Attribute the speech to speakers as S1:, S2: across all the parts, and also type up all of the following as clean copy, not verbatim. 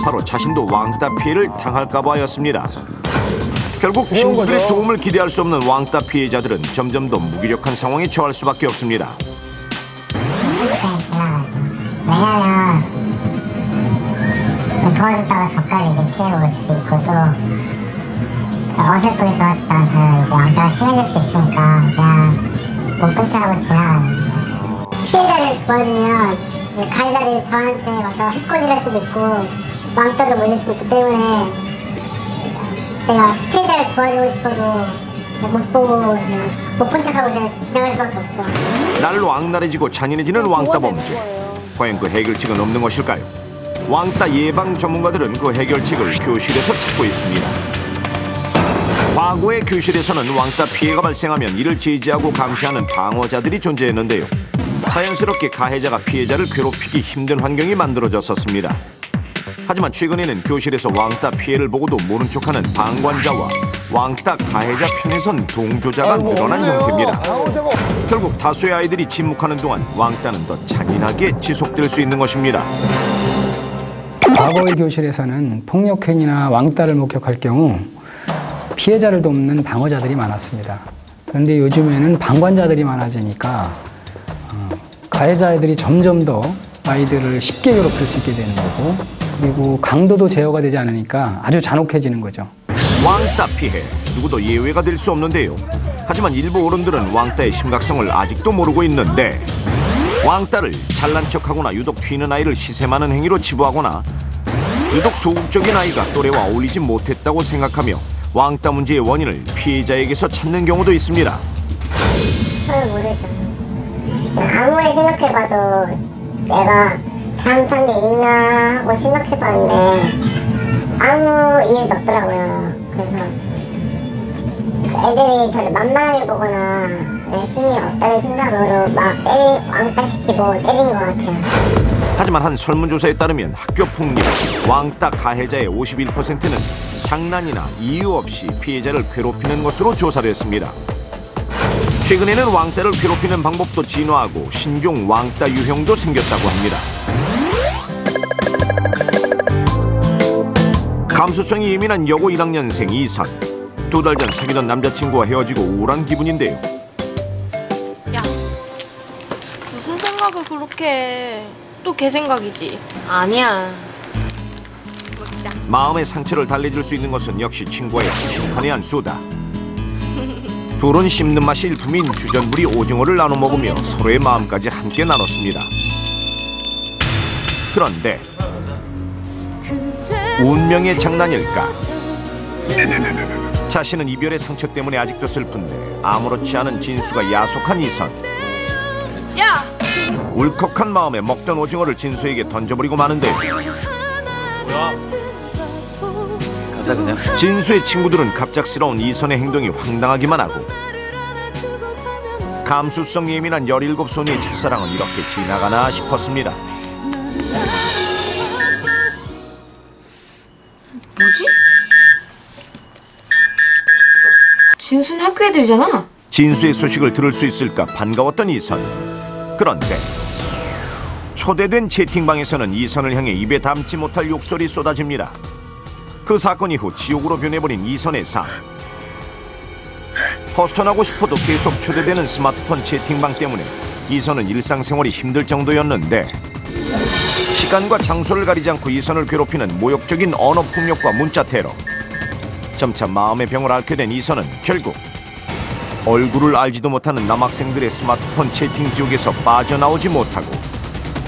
S1: 바로 자신도 왕따 피해를 당할까 봐였습니다. 결국 친구들의 도움을 기대할 수 없는 왕따 피해자들은 점점 더 무기력한 상황에 처할 수밖에 없습니다.
S2: 왜냐면 도와줬다가 저까지 이제 피해볼 수도 있고 또 어설프게 도와줬다가 이제 왕따가 심해질 수 있으니까 그냥 못 본 척하고 지나가는 거예요. 피해자를 도와주면 가해자들이 저한테 와서 해코지를 할 수도 있고 왕따도 몰릴 수 있기 때문에 제가 피해자를 도와주고 싶어도 못 보고 못 본 척하고 그냥 지나갈 수밖에 없죠.
S1: 날로 악랄해지고 잔인해지는 왕따 범죄. 과연 그 해결책은 없는 것일까요? 왕따 예방 전문가들은 그 해결책을 교실에서 찾고 있습니다. 과거의 교실에서는 왕따 피해가 발생하면 이를 제지하고 감시하는 방어자들이 존재했는데요. 자연스럽게 가해자가 피해자를 괴롭히기 힘든 환경이 만들어졌었습니다. 하지만 최근에는 교실에서 왕따 피해를 보고도 모른 척하는 방관자와 왕따 가해자 편에 선 동조자가 늘어난 형태입니다. 결국 다수의 아이들이 침묵하는 동안 왕따는 더 잔인하게 지속될 수 있는 것입니다.
S3: 과거의 교실에서는 폭력행위나 왕따를 목격할 경우 피해자를 돕는 방어자들이 많았습니다. 그런데 요즘에는 방관자들이 많아지니까 가해자들이 점점 더 아이들을 쉽게 괴롭힐 수 있게 되는 거고, 그리고 강도도 제어가 되지 않으니까 아주 잔혹해지는 거죠.
S1: 왕따 피해, 누구도 예외가 될 수 없는데요. 하지만 일부 어른들은 왕따의 심각성을 아직도 모르고 있는데, 왕따를 잘난 척하거나 유독 튀는 아이를 시샘하는 행위로 치부하거나 유독 소극적인 아이가 또래와 어울리지 못했다고 생각하며 왕따 문제의 원인을 피해자에게서 찾는 경우도 있습니다.
S2: 잘 모르죠. 아무리 생각해봐도 내가 잘못한 게 있나 하고 생각해봤는데 아무 이유도 없더라고요. 그래서 애들이 저를 만만하게 보거나 열심히 없다는 생각으로 막 왕따시키고 때린 것 같아요.
S1: 하지만 한 설문조사에 따르면 학교 폭력, 왕따 가해자의 51%는 장난이나 이유 없이 피해자를 괴롭히는 것으로 조사됐습니다. 최근에는 왕따를 괴롭히는 방법도 진화하고 신종 왕따 유형도 생겼다고 합니다. 감수성이 예민한 여고 1학년생 이선. 2달 전 사귀던 남자친구와 헤어지고 우울한 기분인데요.
S4: 야, 무슨 생각을 그렇게 해? 또 걔 생각이지. 아니야.
S1: 마음의 상처를 달래줄 수 있는 것은 역시 친구와의 한시간의 수다. 둘은 씹는 맛이 일품인 주전부리 오징어를 나눠 먹으며 서로의 마음까지 함께 나눴습니다. 그런데 운명의 장난일까? 자신은 이별의 상처 때문에 아직도 슬픈데 아무렇지 않은 진수가 야속한 이선.
S4: 야!
S1: 울컥한 마음에 먹던 오징어를 진수에게 던져버리고 마는데,
S5: 뭐야? 가자 그냥.
S1: 진수의 친구들은 갑작스러운 이선의 행동이 황당하기만 하고, 감수성 예민한 17소녀의 첫사랑은 이렇게 지나가나 싶었습니다.
S4: 뭐지? 진수는 학교에 들잖아.
S1: 진수의 소식을 들을 수 있을까 반가웠던 이선. 그런데 초대된 채팅방에서는 이선을 향해 입에 담지 못할 욕설이 쏟아집니다. 그 사건 이후 지옥으로 변해버린 이선의 삶. 벗어나고 싶어도 계속 초대되는 스마트폰 채팅방 때문에 이선은 일상생활이 힘들 정도였는데, 시간과 장소를 가리지 않고 이선을 괴롭히는 모욕적인 언어 폭력과 문자 테러. 점차 마음의 병을 앓게 된 이선은 결국 얼굴을 알지도 못하는 남학생들의 스마트폰 채팅 지옥에서 빠져나오지 못하고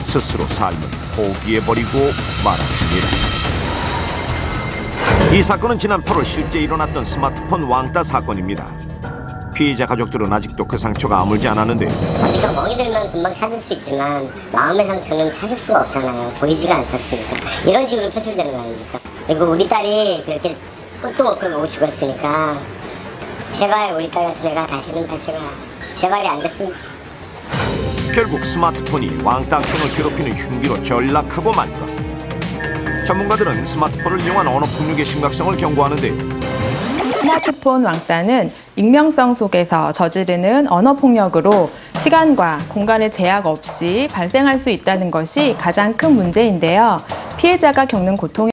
S1: 스스로 삶을 포기해버리고 말았습니다. 이 사건은 지난 8월 실제 일어났던 스마트폰 왕따 사건입니다. 피해자 가족들은 아직도 그 상처가 아물지 않았는데요.
S2: 이거 먹이 들면 금방 찾을 수 있지만 마음의 상처는 찾을 수가 없잖아요. 보이지가 않았으니까. 이런 식으로 표출되는 거 아닙니까? 그리고 우리 딸이 그렇게 끝도 없이 보고 죽었으니까 제발 우리 딸 같은 애가 다시는 자체가 제발이 안 됐으면.
S1: 결국 스마트폰이 왕따 학생을 괴롭히는 흉기로 전락하고 만 것. 전문가들은 스마트폰을 이용한 언어폭력의 심각성을 경고하는데,
S6: 스마트폰 왕따는 익명성 속에서 저지르는 언어폭력으로 시간과 공간의 제약 없이 발생할 수 있다는 것이 가장 큰 문제인데요. 피해자가 겪는 고통에